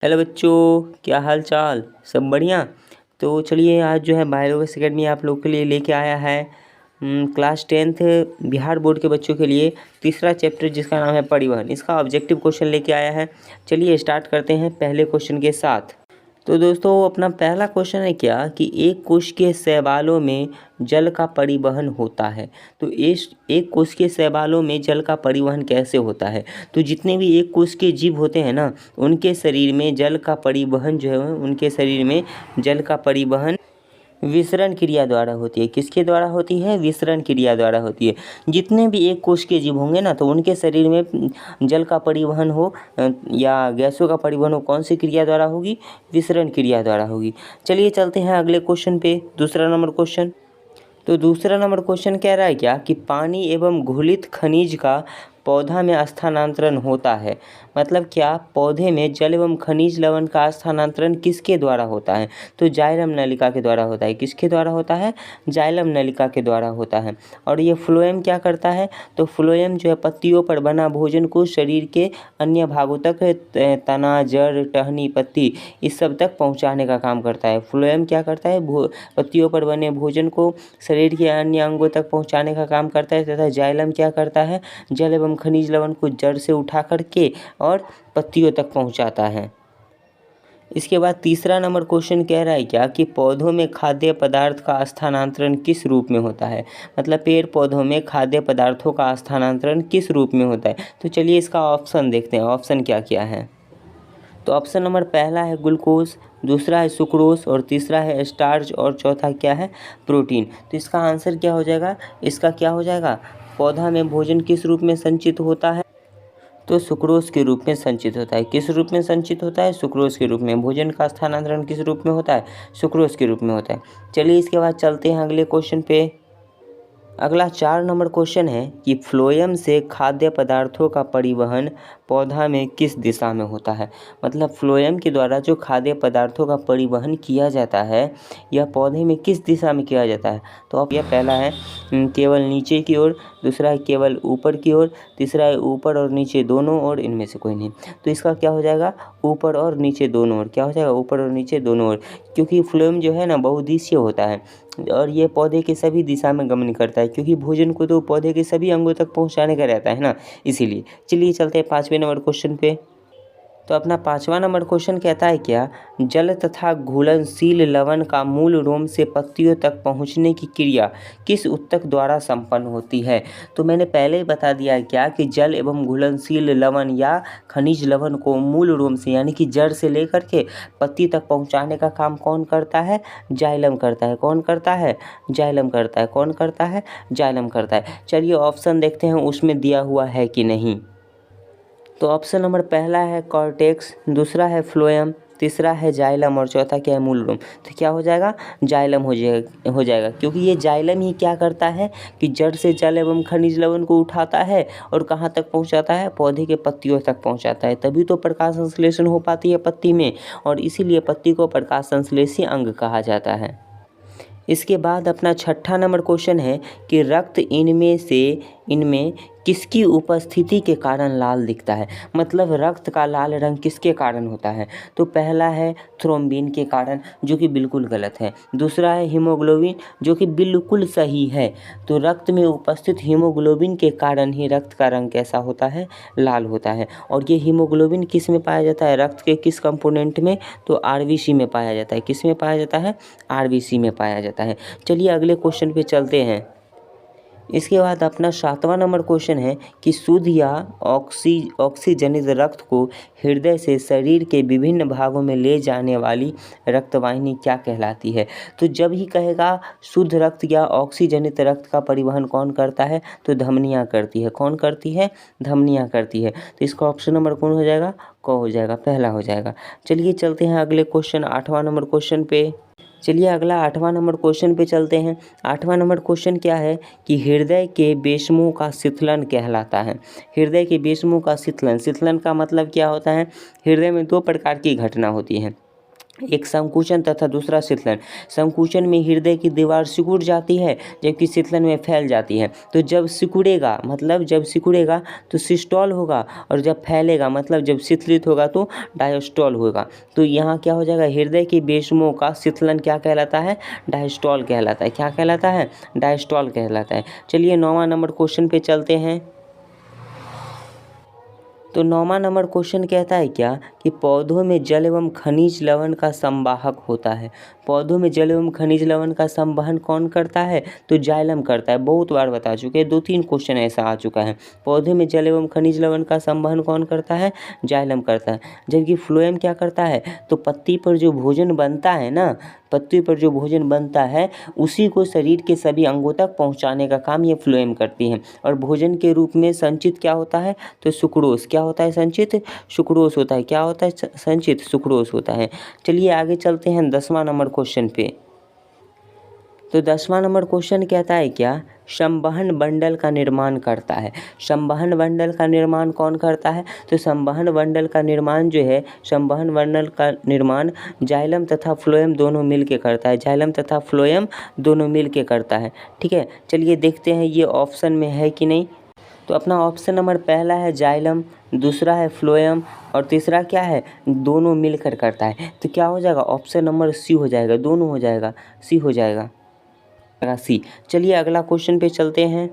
Hello बच्चों, क्या हाल चाल? सब बढ़िया। तो चलिए, आज जो है बायोलॉजी अकेडमी आप लोग के लिए लेके आया है क्लास 10th बिहार बोर्ड के बच्चों के लिए तीसरा चैप्टर जिसका नाम है परिवहन। इसका ऑब्जेक्टिव क्वेश्चन लेके आया है। चलिए स्टार्ट करते हैं पहले क्वेश्चन के साथ। तो दोस्तों, अपना पहला क्वेश्चन है क्या कि एक कोश के शैवालों में जल का परिवहन होता है। तो इस एक कोश के शैवालों में जल का परिवहन कैसे होता है? तो जितने भी एक कोश के जीव होते हैं ना, उनके शरीर में जल का परिवहन जो है उनके शरीर में जल का परिवहन विसरण क्रिया द्वारा होती है। किसके द्वारा होती है? विसरण क्रिया द्वारा होती है। जितने भी एक कोश के जीव होंगे ना, तो उनके शरीर में जल का परिवहन हो या गैसों का परिवहन हो, कौन सी क्रिया द्वारा होगी? विसरण क्रिया द्वारा होगी। चलिए चलते हैं अगले क्वेश्चन पे, दूसरा नंबर क्वेश्चन। तो दूसरा नंबर क्वेश्चन कह रहा है क्या कि पानी एवं घुलित खनिज का पौधा में स्थानांतरण होता है। मतलब क्या पौधे में जल एवं खनिज लवण का स्थानांतरण किसके द्वारा होता है? तो जाइलम नलिका के द्वारा होता है। किसके द्वारा होता है? जाइलम नलिका के द्वारा होता है। और ये फ्लोएम क्या करता है? तो फ्लोएम जो है पत्तियों पर बना भोजन को शरीर के अन्य भागों तक, तना, जड़, टहनी, पत्ती, इस सब तक पहुंचाने का काम करता है। फ्लोएम क्या करता है? पत्तियों पर बने भोजन को शरीर के अन्य अंगों तक पहुंचाने का काम करता है। तथा जाइलम क्या करता है? जल एवं खनिज लवण को जड़ से उठा करके और पत्तियों तक पहुंचाता है। इसके बाद तीसरा नंबर क्वेश्चन कह रहा है क्या कि पौधों में खाद्य पदार्थ का स्थानांतरण किस रूप में होता है। मतलब पेड़ पौधों में खाद्य पदार्थों का स्थानांतरण किस रूप में होता है। तो चलिए इसका ऑप्शन देखते हैं, ऑप्शन क्या क्या है। तो ऑप्शन नंबर पहला है ग्लूकोज, दूसरा है सुक्रोज, और तीसरा है स्टार्च, और चौथा क्या है? प्रोटीन। तो इसका आंसर क्या हो जाएगा? इसका क्या हो जाएगा? पौधा में भोजन किस रूप में संचित होता है? तो सुक्रोज के रूप में संचित होता है। किस रूप में संचित होता है? सुक्रोज के रूप में। भोजन का स्थानांतरण किस रूप में होता है? सुक्रोज के रूप में होता है। चलिए इसके बाद चलते हैं अगले क्वेश्चन पे। अगला 4 नंबर क्वेश्चन है कि फ्लोएम से खाद्य पदार्थों का परिवहन पौधा में किस दिशा में होता है। मतलब फ्लोएम के द्वारा जो खाद्य पदार्थों का परिवहन किया जाता है, यह पौधे में किस दिशा में किया जाता है। तो अब यह पहला है केवल नीचे की ओर, दूसरा है केवल ऊपर की ओर, तीसरा है ऊपर और नीचे दोनों ओर, इनमें से कोई नहीं। तो इसका क्या हो जाएगा? ऊपर और नीचे दोनों ओर। क्या हो जाएगा? ऊपर और नीचे दोनों ओर। क्योंकि फ्लोएम जो है ना बहुदिशीय होता है और ये पौधे के सभी दिशा में गमन करता है, क्योंकि भोजन को तो पौधे के सभी अंगों तक पहुंचाने का रहता है ना, इसीलिए। चलिए चलते हैं 5वें नंबर क्वेश्चन पे। तो अपना 5वां नंबर क्वेश्चन कहता है क्या? जल तथा घुलनशील लवण का मूल रोम से पत्तियों तक पहुंचने की क्रिया किस ऊतक द्वारा संपन्न होती है। तो मैंने पहले ही बता दिया है क्या कि जल एवं घुलनशील लवण या खनिज लवण को मूल रोम से यानी कि जड़ से लेकर के पत्ती तक पहुंचाने का काम कौन करता है? जाइलम करता है। कौन करता है? जाइलम करता है। कौन करता है? जाइलम करता है। चलिए ऑप्शन देखते हैं उसमें दिया हुआ है कि नहीं। तो ऑप्शन नंबर पहला है कॉर्टेक्स, दूसरा है फ्लोएम, तीसरा है जाइलम, और चौथा क्या है? मूल रोम। तो क्या हो जाएगा? जाइलम हो जाएगा, क्योंकि ये जाइलम ही क्या करता है कि जड़ से जल एवं खनिज लवण को उठाता है और कहाँ तक पहुँचाता है? पौधे के पत्तियों तक पहुँचाता है। तभी तो प्रकाश संश्लेषण हो पाती है पत्ती में, और इसीलिए पत्ती को प्रकाश संश्लेषी अंग कहा जाता है। इसके बाद अपना 6ठा नंबर क्वेश्चन है कि रक्त इनमें किसकी उपस्थिति के कारण लाल दिखता है। मतलब रक्त का लाल रंग किसके कारण होता है। तो पहला है थ्रोम्बिन के कारण, जो कि बिल्कुल गलत है। दूसरा है हीमोग्लोबिन, जो कि बिल्कुल सही है। तो रक्त में उपस्थित हीमोग्लोबिन के कारण ही रक्त का रंग कैसा होता है? लाल होता है। और ये हीमोग्लोबिन किस में पाया जाता है? रक्त के किस कंपोनेंट में? तो आरबीसी में पाया जाता है। किस में पाया जाता है? आरबीसी में पाया जाता है। चलिए अगले क्वेश्चन पे चलते हैं। इसके बाद अपना 7वां नंबर क्वेश्चन है कि शुद्ध या ऑक्सीजनित रक्त को हृदय से शरीर के विभिन्न भागों में ले जाने वाली रक्तवाहिनी क्या कहलाती है। तो जब ही कहेगा शुद्ध रक्त या ऑक्सीजनित रक्त का परिवहन कौन करता है? तो धमनियाँ करती है। कौन करती है? धमनियाँ करती है। तो इसका ऑप्शन नंबर कौन हो जाएगा? क हो जाएगा, पहला हो जाएगा। चलिए चलते हैं अगले क्वेश्चन 8वां नंबर क्वेश्चन पे। चलिए अगला 8वां नंबर क्वेश्चन पे चलते हैं। 8वां नंबर क्वेश्चन क्या है कि हृदय के बेशमों का शिथिलन कहलाता है। हृदय के बेशमों का शिथिलन का मतलब क्या होता है? हृदय में 2 प्रकार की घटना होती है। एक संकुचन तथा दूसरा शीतलन। संकुचन में हृदय की दीवार सिकुड़ जाती है, जबकि शीतलन में फैल जाती है। तो जब सिकुड़ेगा मतलब जब सिकुड़ेगा तो सिस्टोल होगा, और जब फैलेगा मतलब जब शीतलित होगा तो डायस्टोल होगा। तो यहाँ क्या हो जाएगा, हृदय की बेशमों का शीतलन क्या कहलाता है, डायस्टोल कहलाता है। क्या कहलाता है, डायस्टोल कहलाता है। चलिए 9वां नंबर क्वेश्चन पे चलते हैं। तो 9वां नंबर क्वेश्चन कहता है क्या कि पौधों में जल एवं खनिज लवण का संवाहक होता है। पौधों में जल एवं खनिज लवण का संवहन कौन करता है, तो जाइलम करता है। बहुत बार बता चुके हैं, 2-3 क्वेश्चन ऐसा आ चुका है। पौधे में जल एवं खनिज लवण का संवहन कौन करता है, जाइलम करता है। जबकि फ्लोएम क्या करता है, तो पत्ती पर जो भोजन बनता है ना, पत्ती पर जो भोजन बनता है उसी को शरीर के सभी अंगों तक पहुंचाने का काम ये फ्लोएम करती है। और भोजन के रूप में संचित क्या होता है, तो सुक्रोज। क्या होता है संचित, सुक्रोज होता है। क्या होता है संचित, सुक्रोज होता है। चलिए आगे चलते हैं 10वां नंबर क्वेश्चन पे। तो 10वां नंबर क्वेश्चन कहता है क्या, संवहन बंडल का निर्माण करता है। संवहन बंडल का निर्माण कौन करता है, तो संवहन बंडल का निर्माण जो है, संवहन बंडल का निर्माण जाइलम तथा फ्लोएम दोनों मिल के करता है। जाइलम तथा फ्लोएम दोनों मिल के करता है। ठीक है, चलिए देखते हैं ये ऑप्शन में है कि नहीं। तो अपना ऑप्शन नंबर पहला है जाइलम, दूसरा है फ्लोएम, और तीसरा क्या है, दोनों मिलकर करता है। तो क्या हो जाएगा, ऑप्शन नंबर सी हो जाएगा, दोनों हो जाएगा, सी हो जाएगा, सी। चलिए अगला क्वेश्चन पे चलते हैं।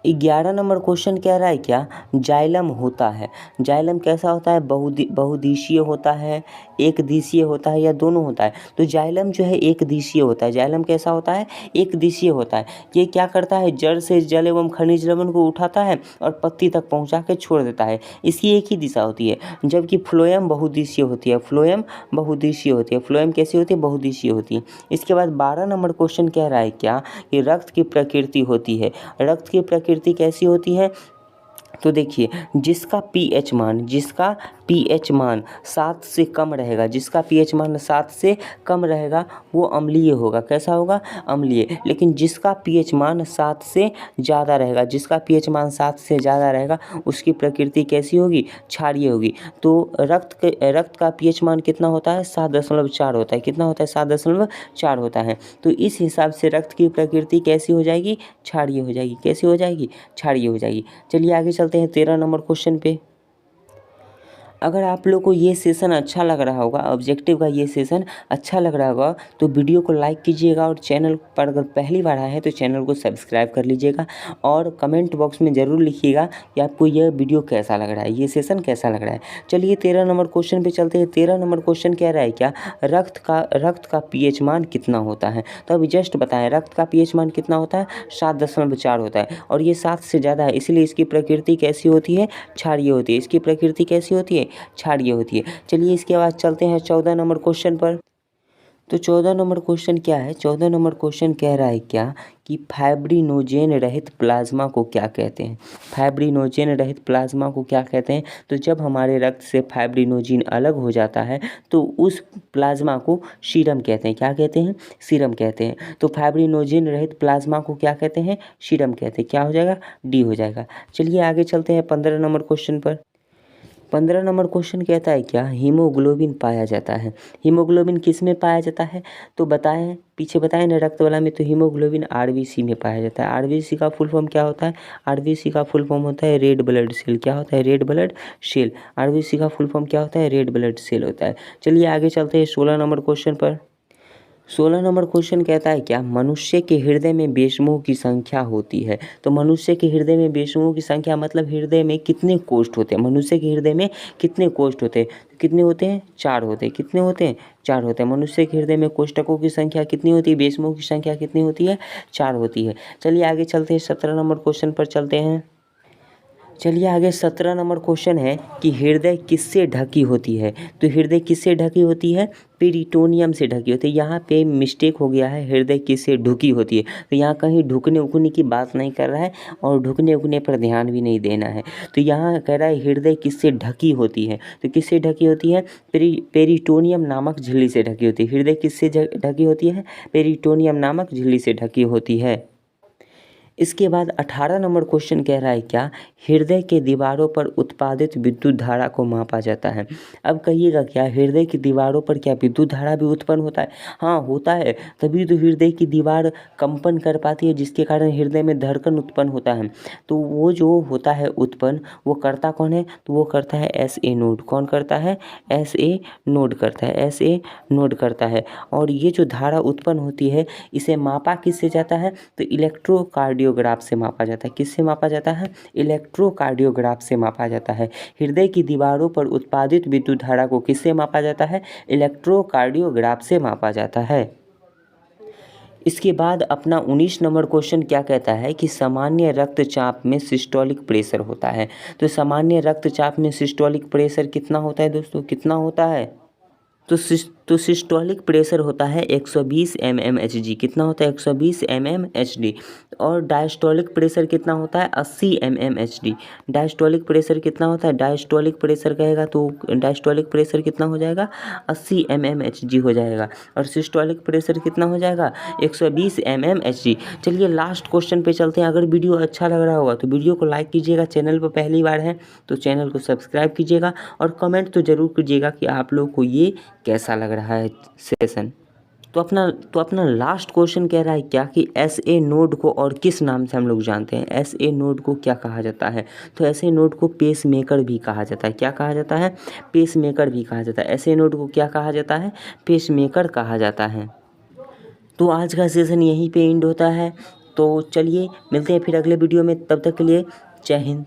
11 नंबर क्वेश्चन कह रहा है क्या, जाइलम होता है। जाइलम कैसा होता है, बहुदिशीय होता है, एक दिशीय होता है, या दोनों होता है। तो जाइलम जो है एक दिशीय होता है। जाइलम कैसा होता है, एक दिशीय होता है। ये क्या करता है, जड़ से जल एवं खनिज लवण को उठाता है और पत्ती तक पहुंचा के छोड़ देता है। इसकी एक ही दिशा होती है। जबकि फ्लोएम बहुदिशीय होती है। फ्लोएम बहुदिशीय होती है। फ्लोएम कैसी होती है, बहुदिशीय होती है। इसके बाद 12 नंबर क्वेश्चन कह रहा है क्या कि रक्त की प्रकृति होती है। रक्त की प्रकृति कैसी होती है, तो देखिए जिसका पीएच मान 7 से कम रहेगा, जिसका पीएच मान 7 से कम रहेगा वो अम्लीय होगा। कैसा होगा, अम्लीय। लेकिन जिसका पीएच मान 7 से ज़्यादा रहेगा, जिसका पीएच मान 7 से ज़्यादा रहेगा उसकी प्रकृति कैसी होगी, क्षारीय होगी। तो रक्त का पीएच मान कितना होता है, 7.4 होता है। कितना होता है, 7.4 होता है। तो इस हिसाब से रक्त की प्रकृति कैसी हो जाएगी, क्षारीय हो जाएगी। कैसी हो जाएगी, क्षारीय हो जाएगी। चलिए आगे चलते हैं 13 नंबर क्वेश्चन पे। अगर आप लोग को ये सेशन अच्छा लग रहा होगा, ऑब्जेक्टिव का ये सेशन अच्छा लग रहा होगा, तो वीडियो को लाइक कीजिएगा, और चैनल पर अगर पहली बार आए हैं तो चैनल को सब्सक्राइब कर लीजिएगा, और कमेंट बॉक्स में ज़रूर लिखिएगा कि आपको यह वीडियो कैसा लग रहा है, ये सेशन कैसा लग रहा है। चलिए 13 नंबर क्वेश्चन पर चलते हैं। 13 नंबर क्वेश्चन कह रहा है क्या, रक्त का पीएच मान कितना होता है। तो अभी जस्ट बताएं, रक्त का पीएच मान कितना होता है, 7.4 होता है, और ये 7 से ज़्यादा है, इसलिए इसकी प्रकृति कैसी होती है, क्षारीय होती है। इसकी प्रकृति कैसी होती है, क्षारीय होती है। चलिए इसके बाद चलते हैं 14 नंबर क्वेश्चन पर। तो 14 नंबर क्वेश्चन क्या है, 14 नंबर क्वेश्चन कह रहा है क्या कि फाइब्रिनोजेन रहित प्लाज्मा को क्या कहते हैं। फाइब्रिनोजेन रहित प्लाज्मा को क्या कहते हैं, तो जब हमारे रक्त से फाइब्रिनोजेन अलग हो जाता है तो उस प्लाज्मा को सीरम कहते हैं। क्या कहते हैं, सीरम कहते हैं। तो फाइब्रिनोजेन रहित प्लाज्मा को क्या कहते हैं, सीरम कहते हैं। क्या हो जाएगा, डी हो जाएगा। चलिए आगे चलते हैं 15 नंबर क्वेश्चन पर। 15 नंबर क्वेश्चन कहता है क्या, हीमोग्लोबिन पाया जाता है। हीमोग्लोबिन किस में पाया जाता है, तो बताएं, पीछे बताएं ना, रक्त वाला में। तो हीमोग्लोबिन आरबीसी में पाया जाता है। आरबीसी का फुल फॉर्म क्या होता है, आरबीसी का फुल फॉर्म होता है रेड ब्लड सेल। क्या होता है, रेड ब्लड सेल। आरबीसी का फुल फॉर्म क्या होता है, रेड ब्लड सेल होता है। चलिए आगे चलते हैं 16 नंबर क्वेश्चन पर। 16 नंबर क्वेश्चन कहता है क्या, मनुष्य के हृदय में बेशमों की संख्या होती है। तो मनुष्य के हृदय में बेशमों की संख्या मतलब हृदय में कितने कोष्ठ होते हैं, मनुष्य के हृदय में कितने कोष्ठ होते हैं। कितने होते हैं, 4 होते हैं। कितने होते हैं, 4 होते हैं। मनुष्य के हृदय में कोष्ठकों की संख्या कितनी होती है, बेशमों की संख्या कितनी होती है, 4 होती है। चलिए आगे चलते हैं 17 नंबर क्वेश्चन पर चलते हैं। चलिए आगे 17 नंबर क्वेश्चन है कि हृदय किससे ढकी होती है। तो हृदय किससे ढकी होती है, पेरिटोनियम से ढकी होती है। यहाँ पे मिस्टेक हो गया है, हृदय किससे ढुकी होती है। तो यहाँ कहीं ढुकने उकने की बात नहीं कर रहा है, और ढुकने उकने पर ध्यान भी नहीं देना है। तो यहाँ कह रहा है हृदय किससे ढकी होती है। तो किससे ढकी होती है, पेरिटोनियम नामक झिल्ली से ढकी होती है। हृदय किससे ढकी होती है, पेरिटोनियम नामक झिल्ली से ढकी होती है। इसके बाद 18 नंबर क्वेश्चन कह रहा है क्या, हृदय के दीवारों पर उत्पादित विद्युत धारा को मापा जाता है। अब कहिएगा क्या, हृदय की दीवारों पर क्या विद्युत धारा भी उत्पन्न होता है? हाँ होता है, तभी तो हृदय की दीवार कंपन कर पाती है, जिसके कारण हृदय में धड़कन उत्पन्न होता है। तो वो जो होता है उत्पन्न, वो करता कौन है, तो वो करता है SA नोड। कौन करता है? SA नोड करता है, SA नोड करता है। और ये जो धारा उत्पन्न होती है, इसे मापा किससे जाता है, तो इलेक्ट्रोकार्डियोग्राफ से मापा जाता है। किससे मापा जाता है? इलेक्ट्रोकार्डियोग्राफ से मापा जाता है। हृदय की दीवारों पर उत्पादित विद्युत धारा को किससे मापा जाता है? इलेक्ट्रोकार्डियोग्राफ से मापा जाता है। इसके बाद अपना 19 नंबर क्वेश्चन क्या कहता है कि सामान्य रक्तचाप में सिस्टोलिक प्रेशर होता है। तो सामान्य रक्तचाप में सिस्टोलिक प्रेशर कितना होता है दोस्तों, कितना होता है? तो सिस्टोलिक प्रेशर होता है 120 mmHg। कितना होता है? 120 mmHg। और डायस्टोलिक प्रेशर कितना होता है? 80 mmHg। डायस्टोलिक प्रेशर कितना होता है? डायस्टोलिक प्रेशर कहेगा तो डायस्टोलिक प्रेशर कितना हो जाएगा? 80 mmHg हो जाएगा। और सिस्टोलिक प्रेशर कितना हो जाएगा? 120 mmHg। चलिए लास्ट क्वेश्चन पे चलते हैं। अगर वीडियो अच्छा लग रहा होगा तो वीडियो को लाइक कीजिएगा, चैनल पर पहली बार है तो चैनल को सब्सक्राइब कीजिएगा, और कमेंट तो ज़रूर कीजिएगा कि आप लोग को ये कैसा लग रहा है सेशन। तो अपना लास्ट क्वेश्चन कह रहा है क्या कि SA नोड को और किस नाम से हम लोग जानते हैं? SA नोड को क्या कहा जाता है? तो SA नोड को पेस मेकर भी कहा जाता है। क्या कहा जाता है? पेस मेकर भी कहा जाता है। SA नोड को क्या कहा जाता है? पेस मेकर कहा जाता है। तो आज का सेशन यहीं पे एंड होता है। तो चलिए मिलते हैं फिर अगले वीडियो में, तब तक के लिए जय हिंद।